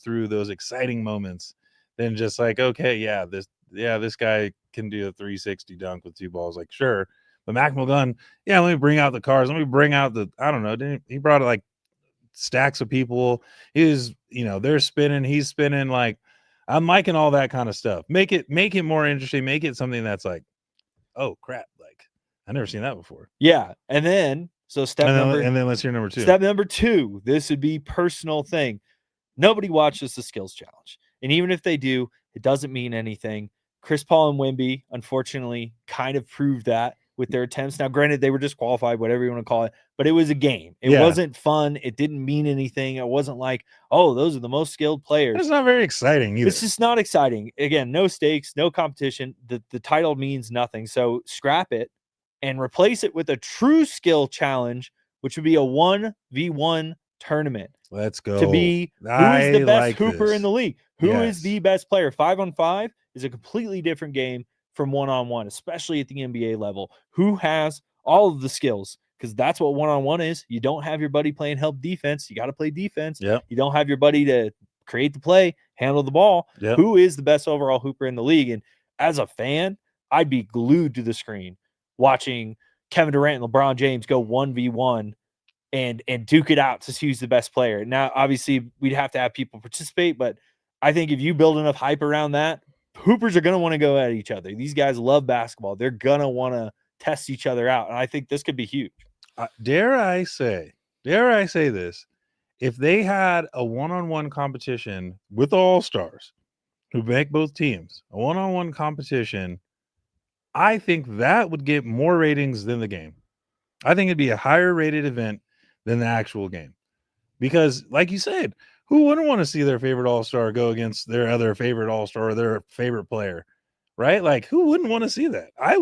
through those exciting moments than just like, okay, this guy can do a 360 dunk with two balls. Like, sure. But Mac McClung, let me bring out the cars. Let me bring out he brought like stacks of people. He was, they're spinning, he's spinning. Like, I'm liking all that kind of stuff. Make it more interesting. Make it something that's like, oh crap, like I've never seen that before. Yeah. And then So step and then let's hear number 2. Step number 2, this would be personal thing. Nobody watches the skills challenge. And even if they do, it doesn't mean anything. Chris Paul and Wemby, unfortunately, kind of proved that with their attempts. Now, granted, they were disqualified, whatever you want to call it, but it was a game. It wasn't fun. It didn't mean anything. It wasn't like, oh, those are the most skilled players. It's not very exciting either. It's just not exciting. Again, no stakes, no competition. The title means nothing. So scrap it and replace it with a true skill challenge, which would be a 1v1 tournament. Let's go. To be who is the best hooper in the league? Who is the best player? 5-on-5 is a completely different game from 1-on-1, especially at the NBA level. Who has all of the skills? Because that's what 1-on-1 is. You don't have your buddy playing help defense. You got to play defense. Yep. You don't have your buddy to create the play, handle the ball. Yep. Who is the best overall hooper in the league? And as a fan, I'd be glued to the screen watching Kevin Durant and LeBron James go 1v1 and duke it out to see who's the best player. Now, obviously, we'd have to have people participate, but I think if you build enough hype around that, hoopers are going to want to go at each other. These guys love basketball. They're going to want to test each other out, and I think this could be huge. Dare I say this, if they had a 1-on-1 competition with all-stars who make both teams, a 1-on-1 competition, I think that would get more ratings than the game. I think it'd be a higher rated event than the actual game. Because, like you said, who wouldn't want to see their favorite all-star go against their other favorite all-star or their favorite player, right? Like, who wouldn't want to see that? I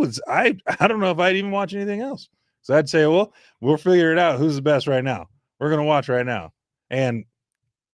don't know if I'd even watch anything else. So I'd say, well, we'll figure it out. Who's the best right now? We're going to watch right now. And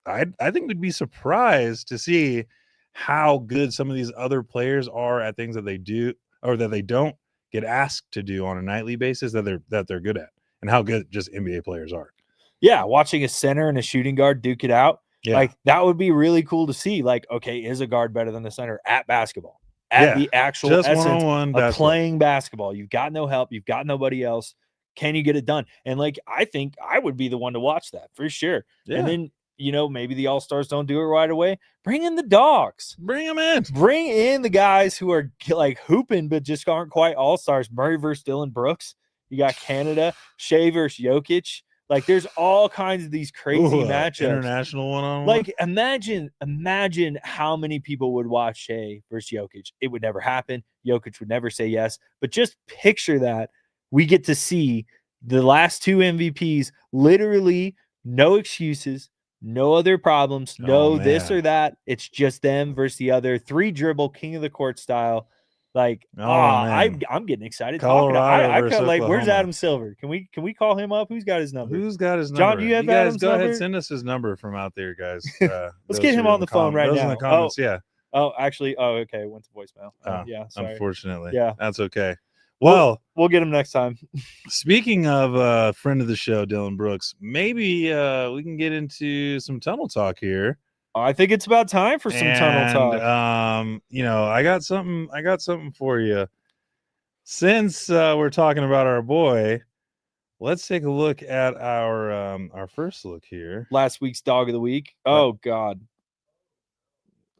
I think we'd be surprised to see how good some of these other players are at things that they do or that they don't get asked to do on a nightly basis that they're good at, and how good just NBA players are. Yeah, watching a center and a shooting guard duke it out, like that would be really cool to see. Like, okay, is a guard better than the center at basketball? At the actual just essence one-on-one of playing basketball. You've got no help. You've got nobody else. Can you get it done? And like, I think I would be the one to watch that for sure. Yeah. And then, maybe the all-stars don't do it right away. Bring in the dogs. Bring them in. Bring in the guys who are like hooping, but just aren't quite all-stars. Murray versus Dylan Brooks. You got Canada. Shea versus Jokic. Like, there's all kinds of these crazy matchups. International one-on-one. Like, imagine how many people would watch Shea versus Jokic. It would never happen. Jokic would never say yes. But just picture that. We get to see the last 2 MVPs, literally no excuses, no other problems, this or that. It's just them versus the other. 3 dribble, king of the court style. Like, I'm getting excited. I feel like, where's Adam Silver? Can we call him up? Who's got his number? Who's got his number? John, do you have Adam's go number? Ahead, send us his number from out there, guys. Let's get him on the phone right now. In the comments, yeah. Oh, actually, okay, it went to voicemail. Yeah, sorry. Unfortunately. Yeah. That's okay. Well, we'll get him next time. Speaking of friend of the show, Dylan Brooks, maybe we can get into some tunnel talk here. I think it's about time for some tunnel talk. I got something for you. Since we're talking about our boy, let's take a look at our first look here. Last week's dog of the week. Oh God.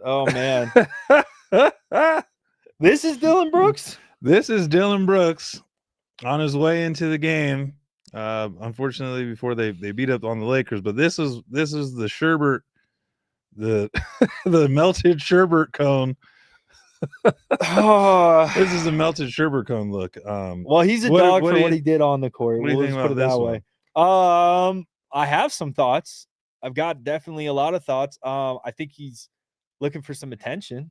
Oh man. This is Dylan Brooks. This is Dylan Brooks on his way into the game. Unfortunately, before they beat up on the Lakers, but this is the sherbet, the melted sherbet cone. This is a melted sherbet cone look. Well, he's a dog for what he did on the court. What do you think about this way? I have some thoughts. I've got definitely a lot of thoughts. I think he's looking for some attention.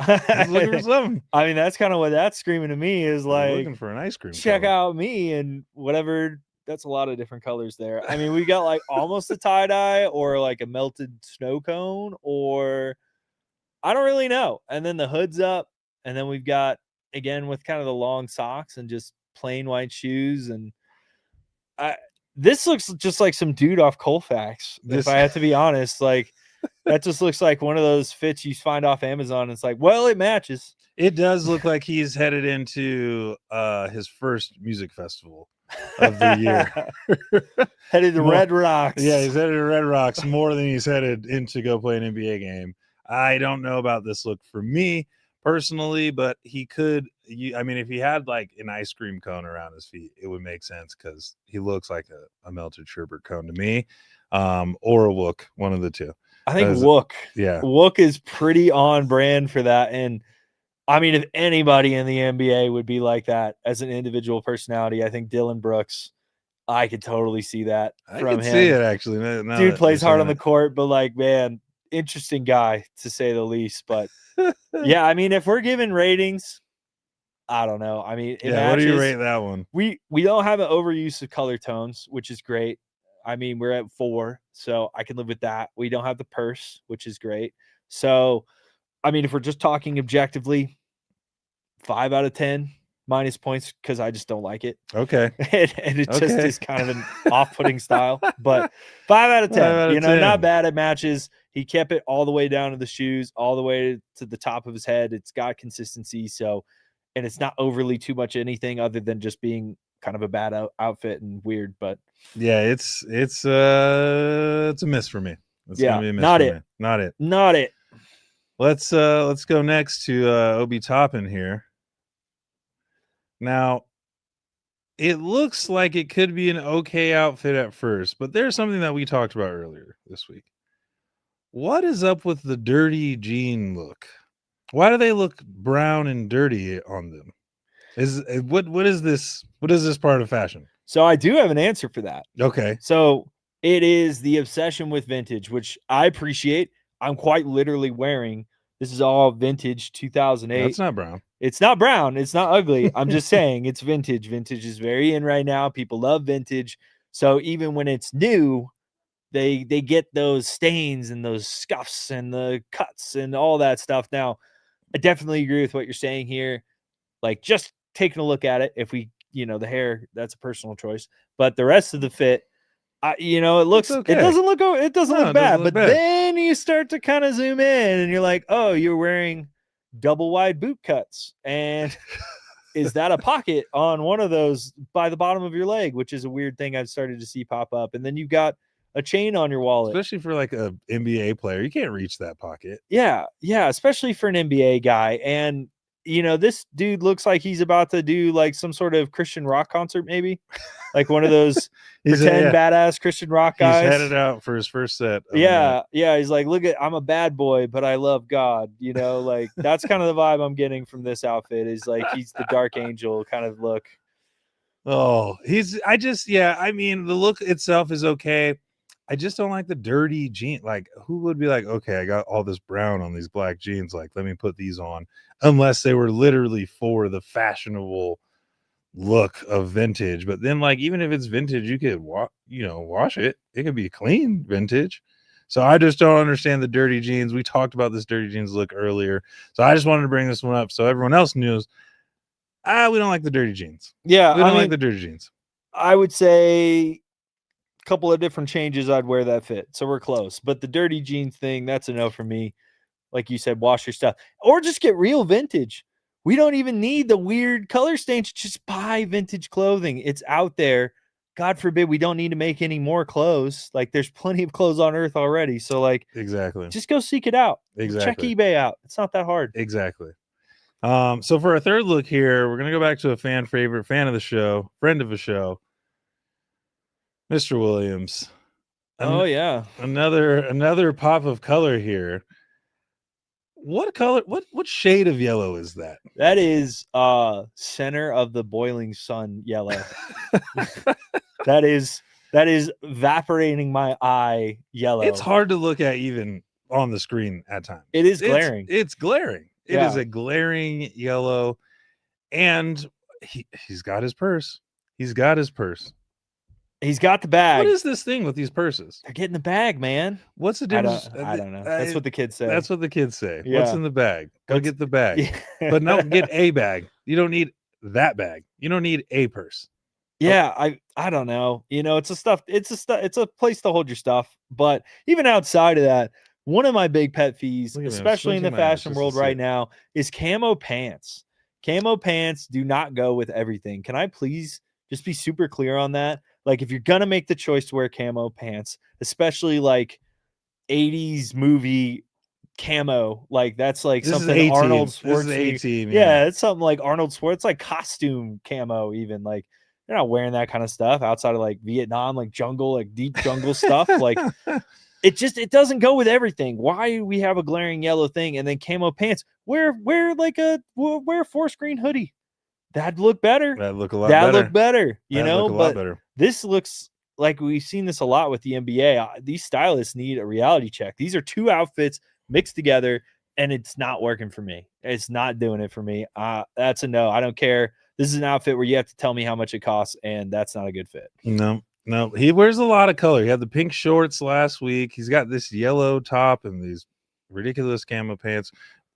He's looking for something. I mean, that's kind of what that's screaming to me is like, looking for an ice cream. Check out me and whatever. That's a lot of different colors there. I mean, we got like almost a tie-dye or like a melted snow cone, or I don't really know. And then the hood's up, and then we've got, again, with kind of the long socks and just plain white shoes. And this looks just like some dude off Colfax, if I have to be honest. Like, that just looks like one of those fits you find off Amazon. It's like, well, it matches. It does look like he's headed into his first music festival of the year. Headed to Red Rocks. Yeah, he's headed to Red Rocks more than he's headed in to go play an NBA game. I don't know about this look for me personally, but he could I mean, if he had like an ice cream cone around his feet, it would make sense because he looks like a melted sherbet cone to me, or a Wook, one of the two. I think As- Wook. Yeah, Wook is pretty on brand for that. And I mean, if anybody in the NBA would be like that as an individual personality, I think Dylan Brooks. I could totally see that I from can him. see it actually. Now Dude that plays you're hard on the saying court, but like, man, interesting guy to say the least. But it. yeah, I mean, if we're giving ratings, I don't know. I mean, it Yeah, what do you matches. rate that one? We don't have an overuse of color tones, which is great. I mean, we're at 4, so I can live with that. We don't have the purse, which is great. So, I mean, if we're just talking objectively, 5 out of 10 minus points because I just don't like it. Okay. and it just Okay. is kind of an off-putting style. But 5 out of 10, 5 out of you know, 10. not bad. It matches. He kept it all the way down to the shoes, all the way to the top of his head. It's got consistency. So, and it's not overly too much anything other than just being kind of a bad outfit and weird. But Yeah, it's a miss for me. It's Yeah, gonna be a miss not for it. me. Not it. not it. Let's go next to Obi Toppin here. Now, it looks like it could be an okay outfit at first, but there's something that we talked about earlier this week. What is up with the dirty jean look? Why do they look brown and dirty on them? What is this? What is this part of fashion? So I do have an answer for that. Okay. So it is the obsession with vintage, which I appreciate. I'm quite literally wearing. This is all vintage 2008. That's not brown. It's not brown. It's not ugly. I'm just saying it's vintage. Vintage is very in right now. People love vintage. So even when it's new, they get those stains and those scuffs and the cuts and all that stuff. Now, I definitely agree with what you're saying here. Like just taking a look at it, if we, the hair, that's a personal choice. But the rest of the fit, it looks, okay. it doesn't look No, it bad. doesn't look But bad. then you start to kind of zoom in and you're like, oh, you're wearing double wide boot cuts. And is that a pocket on one of those by the bottom of your leg, which is a weird thing I've started to see pop up. And then you've got a chain on your wallet. Especially for like a NBA player, you can't reach that pocket. Yeah, especially for an NBA guy. And this dude looks like he's about to do like some sort of Christian rock concert, maybe like one of those pretend badass Christian rock guys. He's headed out for his first set. of the Yeah, night. he's like, look I'm a bad boy, but I love God. Like that's kind of the vibe I'm getting from this outfit. Is like he's the dark angel kind of look. Oh, I mean, the look itself is okay. I just don't like the dirty jean. Like, who would be like, okay, I got all this brown on these black jeans. Like, let me put these on, unless they were literally for the fashionable look of vintage. But then, like, even if it's vintage, you could wash it. It could be clean vintage. So I just don't understand the dirty jeans. We talked about this dirty jeans look earlier. So I just wanted to bring this one up so everyone else knows. We don't like the dirty jeans. Yeah, We don't like the dirty jeans. I would say a couple of different changes I'd wear that fit. So we're close. But the dirty jeans thing, that's a no for me. Like you said, wash your stuff. Or just get real vintage. We don't even need the weird color stains. Just buy vintage clothing. It's out there. God forbid we don't need to make any more clothes. Like there's plenty of clothes on earth already. So like Exactly. just go seek it out. Exactly. Check eBay out. It's not that hard. Exactly. So for our third look here, we're gonna go back to a fan favorite, fan of the show, friend of the show, Mr. Williams. Oh yeah. Another pop of color here. What color? What shade of yellow is that? That is center of the boiling sun yellow. that is evaporating my eye yellow. It's hard to look at even on the screen at times. It is glaring. It's glaring. It is Yeah. a glaring yellow, and he's got his purse. He's got his purse. He's got the bag. What is this thing with these purses? They're getting the bag, man. What's the I difference? don't know. That's what the kids say. That's what the kids say. What's Yeah. in the bag? Go What's- get the bag. Yeah. But no, get a bag. You don't need that bag. You don't need a purse. Yeah, I don't know. It's a place to hold your stuff. But even outside of that, one of my big pet peeves, Look at me, I'm especially in the squinting my eyes fashion just to world see right it. now, is camo pants. Camo pants do not go with everything. Can I please just be super clear on that? Like if you're gonna make the choice to wear camo pants, especially like 80s movie camo. Like that's like This is something Arnold A-team. This is Schwarzenegger. A-team. Yeah, it's something like Arnold Schwarzenegger. It's like costume camo, even. Like they're not wearing that kind of stuff outside of like Vietnam, like jungle, like deep jungle stuff. Like it doesn't go with everything. Why do we have a glaring yellow thing and then camo pants? Wear a forest green hoodie. That'd look better. That'd look a lot That'd better. look better, you That'd know. look a lot But better. this looks like we've seen this a lot with the NBA. These stylists need a reality check. These are two outfits mixed together, and it's not working for me. It's not doing it for me. That's a no. I don't care. This is an outfit where you have to tell me how much it costs, and that's not a good fit. No, he wears a lot of color. He had the pink shorts last week. He's got this yellow top and these ridiculous camo pants.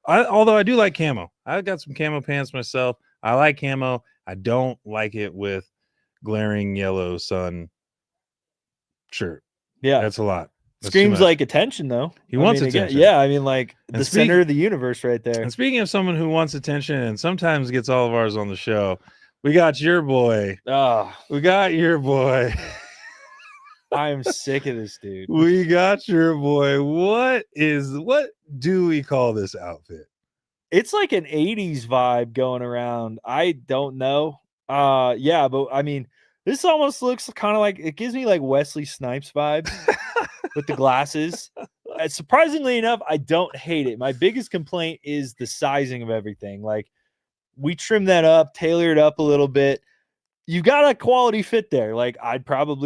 Although I do like camo. I got some camo pants myself. I like camo. I don't like it with glaring yellow sun shirt. Yeah, That's a lot. That's too screams much. like attention, though. He wants again, attention. yeah, I mean, like And the center of the universe right there. And speaking of someone who wants attention and sometimes gets all of ours on the show, we got your boy. Oh, We got your boy. I am sick of this dude. We got your boy. What do we call this outfit? It's like an 80s vibe going around. I don't know. Yeah, but I mean, this almost looks kind of like, it gives me like Wesley Snipes vibes with the glasses. Surprisingly enough, I don't hate it. My biggest complaint is the sizing of everything. Like, we trim that up, tailor it up a little bit. You've got a quality fit there. Like, I don't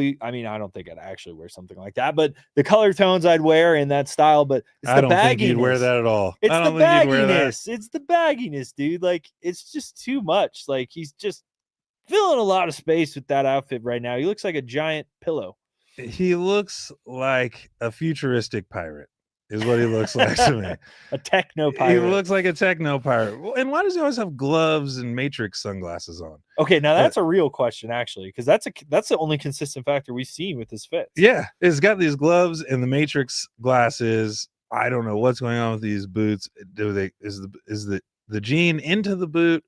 think I'd actually wear something like that, but the color tones I'd wear in that style, but it's I the don't bagginess. think you'd wear that at all. It's I the don't think you'd wear that. bagginess. It's the bagginess, dude. Like, it's just too much. Like, he's just filling a lot of space with that outfit right now. He looks like a giant pillow. He looks like a futuristic pirate, is what he looks like to me. A techno He pirate. looks like a techno pirate. Well, and why does he always have gloves and Matrix sunglasses on? Okay, now that's a real question, actually, because that's the only consistent factor we've seen with his fit. Yeah, it's got these gloves and the Matrix glasses. I don't know what's going on with these boots. Is the jean into the boot?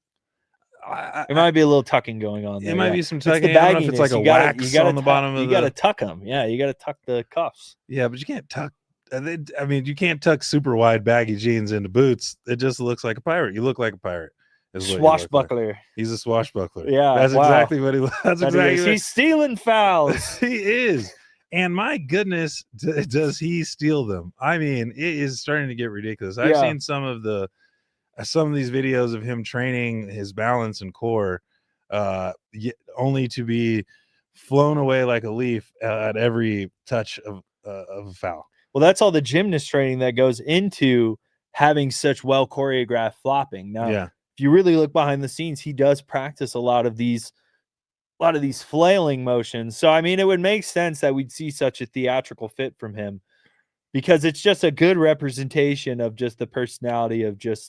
It might be a little tucking going on there. It might yeah. be some It's the tucking. I don't know if it's bagginess. like a wax on the bottom of You got to tuck them. Yeah, you got to tuck the cuffs. Yeah, but you can't tuck. I mean, you can't tuck super wide baggy jeans into boots. It just looks like a pirate. You look like a pirate. is what you look like. Swashbuckler. He's a swashbuckler. Yeah, that's wow. exactly what he. That's That exactly. is. What, He's stealing fouls. he is. And my goodness, does he steal them? I mean, it is starting to get ridiculous. I've Yeah. seen some of these videos of him training his balance and core, only to be flown away like a leaf at every touch of a foul. Well, that's all the gymnast training that goes into having such well choreographed flopping. Now, Yeah, if you really look behind the scenes, he does practice a lot of these flailing motions. So, I mean, it would make sense that we'd see such a theatrical fit from him because it's just a good representation of just the personality of just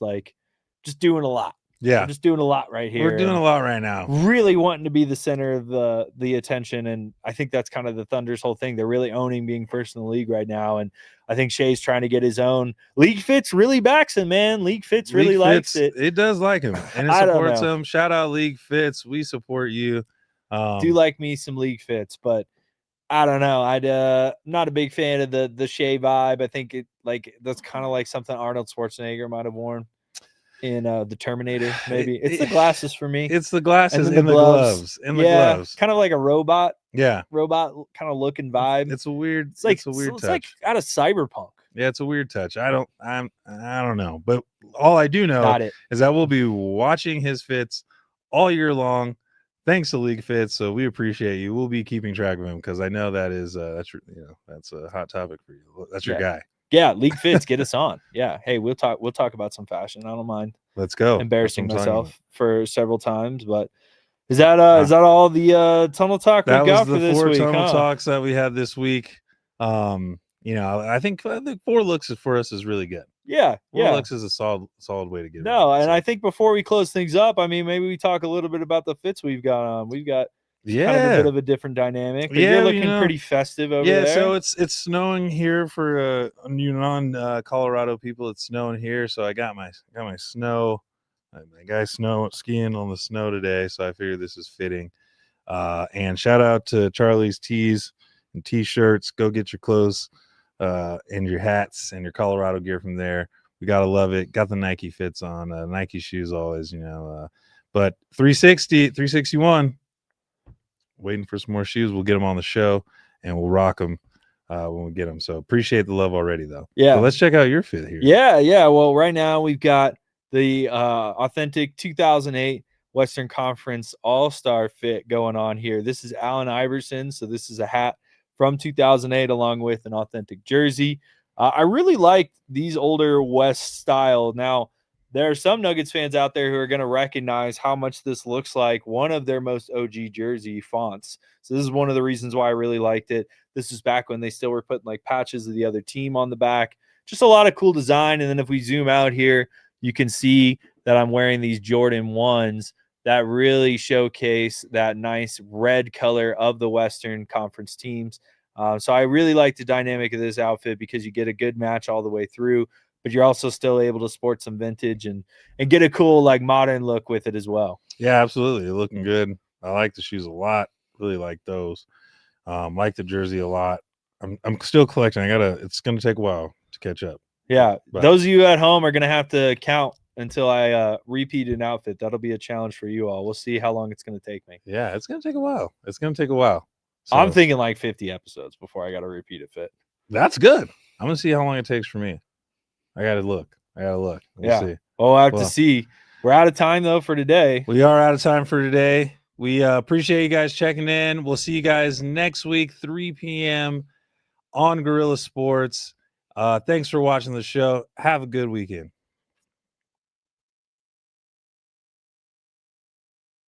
doing a lot. yeah. I'm just doing a lot right here. We're doing and a lot right now. really wanting to be the center of the attention. And I think that's kind of the Thunder's whole thing. They're really owning being first in the league right now. And I think Shea's trying to get his own. League Fits really backs him, man. League Fits really League likes Fits, it. It does like him, and it I don't supports know. him. Shout out League Fits. We support you. Do like me some League Fits, but I don't know. I'm not a big fan of the Shea vibe. I think that's kind of like something Arnold Schwarzenegger might have worn in the Terminator. Maybe it's the glasses for me. It's the glasses then and the the gloves. gloves. And the yeah, gloves. kind of like a robot Yeah. kind of looking vibe. It's a weird. It's like it's a weird it's touch. like out of cyberpunk. Yeah, it's a weird touch. I don't know. But all I do know Got it. is that we'll be watching his fits all year long. Thanks to League Fits. So we appreciate you. We'll be keeping track of him because I know that is that's a hot topic for you. That's your guy. Yeah, League Fits, get us on. Yeah. Hey, we'll talk about some fashion. I don't mind Let's go. embarrassing That's what I'm talking myself for several times, but is that all the tunnel talk we about. That got was for the this 4 week? tunnel Huh? talks that we had this week. I think 4 looks for us is really good. Yeah, 4 yeah. looks is a solid way to get it. No, out, and so. I think before we close things up, I mean, maybe we talk a little bit about the fits we've got on. We've got kind of a bit of a different dynamic. But Yeah, you're looking you know. pretty festive over Yeah, there. so it's snowing here for you non Colorado people. It's snowing here, so I got my snow. My guy's skiing on the snow today, so I figured this is fitting. And shout out to Charlie's Tees and T-shirts. Go get your clothes and your hats and your Colorado gear from there. We gotta love it. Got the Nike fits on, Nike shoes always, but 361, waiting for some more shoes. We'll get them on the show and we'll rock them when we get them. So appreciate the love already, though. Yeah. So let's check out your fit here. Yeah. Well, right now we've got the authentic 2008 Western Conference All-Star fit going on here. This is Allen Iverson. So this is a hat from 2008 along with an authentic jersey. I really like these older West style. Now, there are some Nuggets fans out there who are going to recognize how much this looks like one of their most OG jersey fonts. So this is one of the reasons why I really liked it. This is back when they still were putting like patches of the other team on the back. Just a lot of cool design. And then if we zoom out here, you can see that I'm wearing these Jordan 1s that really showcase that nice red color of the Western Conference teams. So I really like the dynamic of this outfit because you get a good match all the way through, but you're also still able to sport some vintage and get a cool like modern look with it as well. Yeah, absolutely. You're looking good. I like the shoes a lot. Really like those. Like the jersey a lot. I'm still collecting. It's gonna take a while to catch up. Yeah. But Those of you at home are gonna have to count until I repeat an outfit. That'll be a challenge for you all. We'll see how long it's gonna take me. yeah, it's gonna take a while. So I'm thinking like 50 episodes before I got to repeat a fit. that's good. I'm gonna see how long it takes for me. I gotta look. We'll Yeah. see. Well, I have Well. to see. We're out of time though for today. We are out of time for today. We appreciate you guys checking in. We'll see you guys next week, 3 p.m. on Gorilla Sports. Thanks for watching the show. Have a good weekend.